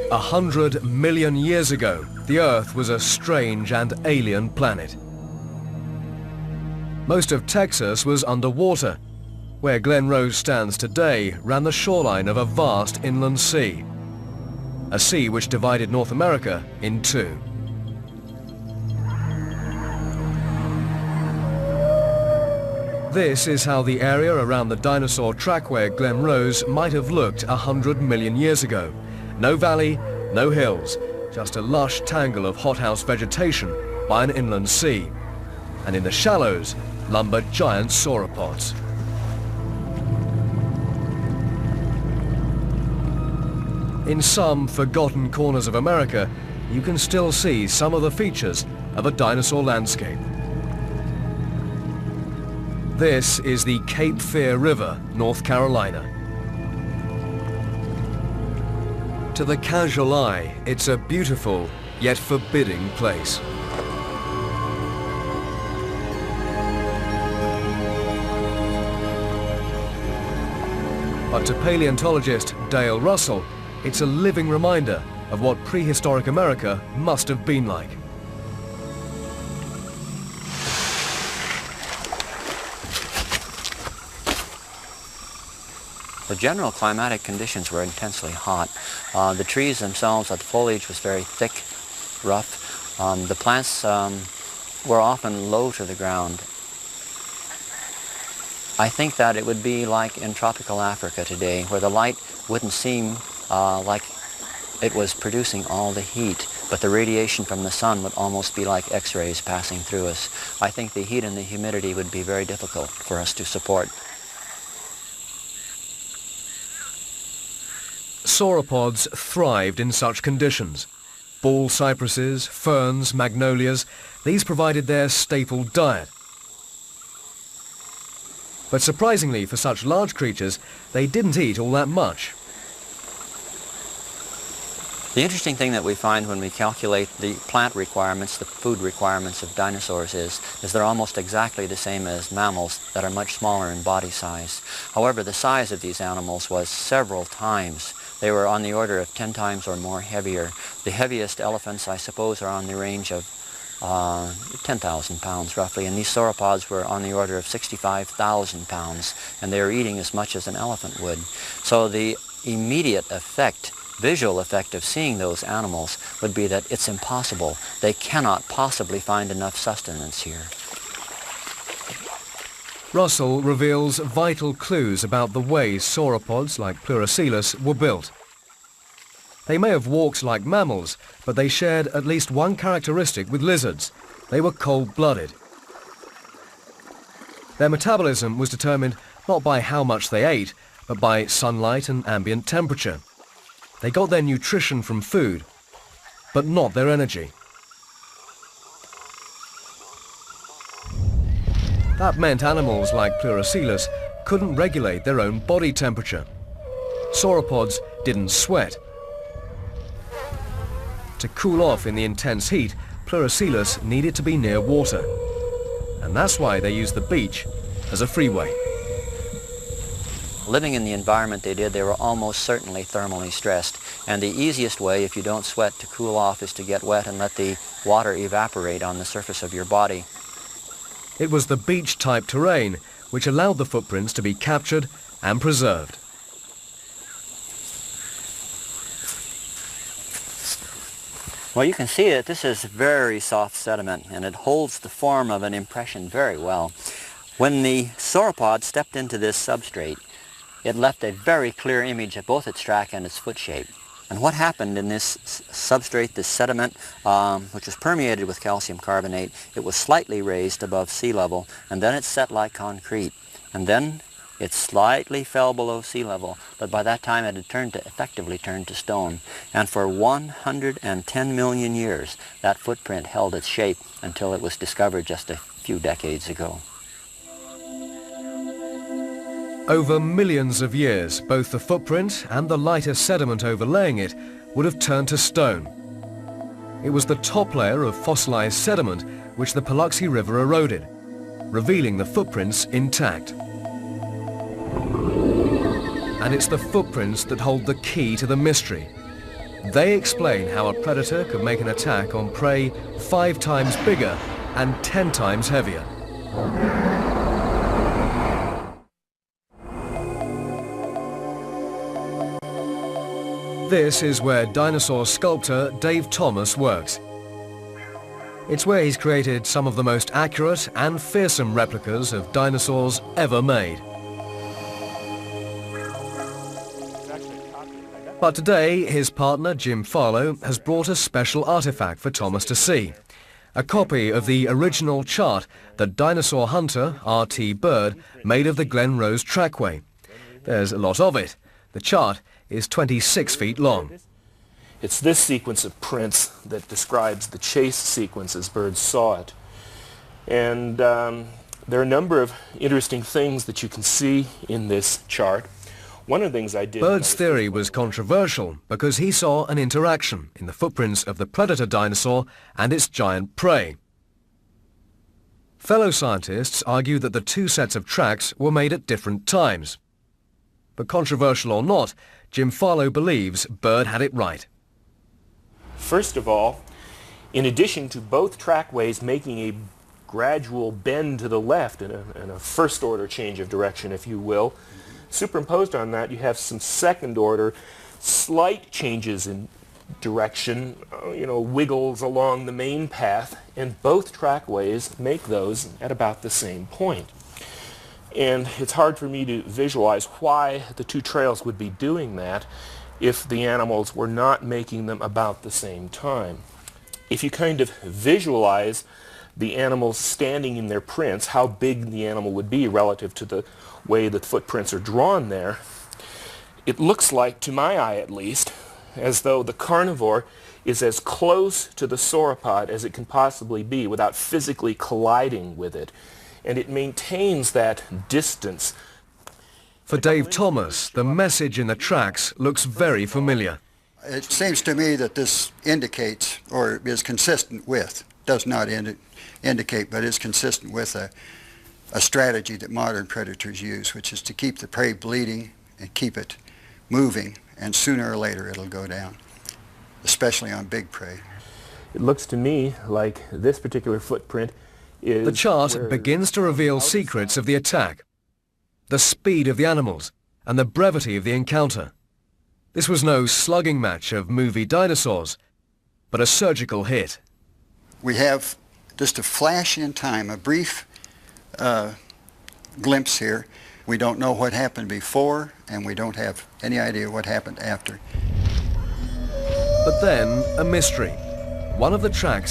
100 million years ago, the Earth was a strange and alien planet. Most of Texas was underwater. Where Glen Rose stands today ran the shoreline of a vast inland sea. A sea which divided North America in two. This is how the area around the dinosaur trackway at Glen Rose might have looked 100 million years ago. No valley, no hills, just a lush tangle of hothouse vegetation by an inland sea. And in the shallows lumbered giant sauropods. In some forgotten corners of America, you can still see some of the features of a dinosaur landscape. This is the Cape Fear River, North Carolina. To the casual eye, it's a beautiful yet forbidding place. But to paleontologist Dale Russell, it's a living reminder of what prehistoric America must have been like. The general climatic conditions were intensely hot. The trees themselves, the foliage was very thick, rough. The plants were often low to the ground. I think that it would be like in tropical Africa today, where the light wouldn't seem like it was producing all the heat, but the radiation from the sun would almost be like X-rays passing through us. I think the heat and the humidity would be very difficult for us to support. Sauropods thrived in such conditions. Ball cypresses, ferns, magnolias, these provided their staple diet. But surprisingly for such large creatures, they didn't eat all that much. The interesting thing that we find when we calculate the plant requirements, the food requirements of dinosaurs is they're almost exactly the same as mammals that are much smaller in body size. However, the size of these animals was several times. They were on the order of 10 times or more heavier. The heaviest elephants, I suppose, are on the range of 10,000 pounds roughly, and these sauropods were on the order of 65,000 pounds, and they were eating as much as an elephant would. So the immediate effect, visual effect of seeing those animals would be that it's impossible. They cannot possibly find enough sustenance here. Russell reveals vital clues about the way sauropods like Pleurocoelus were built. They may have walked like mammals, but they shared at least one characteristic with lizards. They were cold-blooded. Their metabolism was determined not by how much they ate, but by sunlight and ambient temperature. They got their nutrition from food, but not their energy. That meant animals like Pleurocoelus couldn't regulate their own body temperature. Sauropods didn't sweat. To cool off in the intense heat, Pleurocoelus needed to be near water. And that's why they used the beach as a freeway. Living in the environment they did, they were almost certainly thermally stressed. And the easiest way, if you don't sweat, to cool off is to get wet and let the water evaporate on the surface of your body. It was the beach-type terrain which allowed the footprints to be captured and preserved. Well, you can see that this is very soft sediment, and it holds the form of an impression very well. When the sauropod stepped into this substrate, it left a very clear image of both its track and its foot shape. And what happened in this substrate, this sediment, which was permeated with calcium carbonate, it was slightly raised above sea level, and then it set like concrete. And then it slightly fell below sea level, but by that time it had effectively turned to stone. And for 110 million years, that footprint held its shape until it was discovered just a few decades ago. Over millions of years, both the footprint and the lighter sediment overlaying it would have turned to stone. It was the top layer of fossilized sediment which the Paluxy River eroded, revealing the footprints intact. And it's the footprints that hold the key to the mystery. They explain how a predator could make an attack on prey 5 times bigger and 10 times heavier. This is where dinosaur sculptor Dave Thomas works. It's where he's created some of the most accurate and fearsome replicas of dinosaurs ever made. But today, his partner Jim Farlow has brought a special artifact for Thomas to see. A copy of the original chart that dinosaur hunter RT Bird made of the Glen Rose trackway. There's a lot of it. The chart is 26 feet long. It's this sequence of prints that describes the chase sequence as Bird saw it. And there are a number of interesting things that you can see in this chart. One of the things I did... Bird's theory was controversial because he saw an interaction in the footprints of the predator dinosaur and its giant prey. Fellow scientists argue that the 2 sets of tracks were made at different times. But controversial or not, Jim Farlow believes Bird had it right. First of all, in addition to both trackways making a gradual bend to the left in a first-order change of direction, if you will, superimposed on that, you have some second-order slight changes in direction, wiggles along the main path, and both trackways make those at about the same point. And it's hard for me to visualize why the 2 trails would be doing that if the animals were not making them about the same time. If you kind of visualize the animals standing in their prints, how big the animal would be relative to the way that footprints are drawn there, it looks like, to my eye at least, as though the carnivore is as close to the sauropod as it can possibly be without physically colliding with it. And it maintains that distance. For Dave Thomas, the message in the tracks looks very familiar. It seems to me that this indicates, or is consistent with, does not indicate, but is consistent with a strategy that modern predators use, which is to keep the prey bleeding and keep it moving, and sooner or later it'll go down, especially on big prey. It looks to me like this particular footprint is... The chart begins to reveal secrets of the attack, the speed of the animals, and the brevity of the encounter. This was no slugging match of movie dinosaurs, but a surgical hit. We have just a flash in time, a brief glimpse here. We don't know what happened before, and we don't have any idea what happened after. But then, a mystery. One of the tracks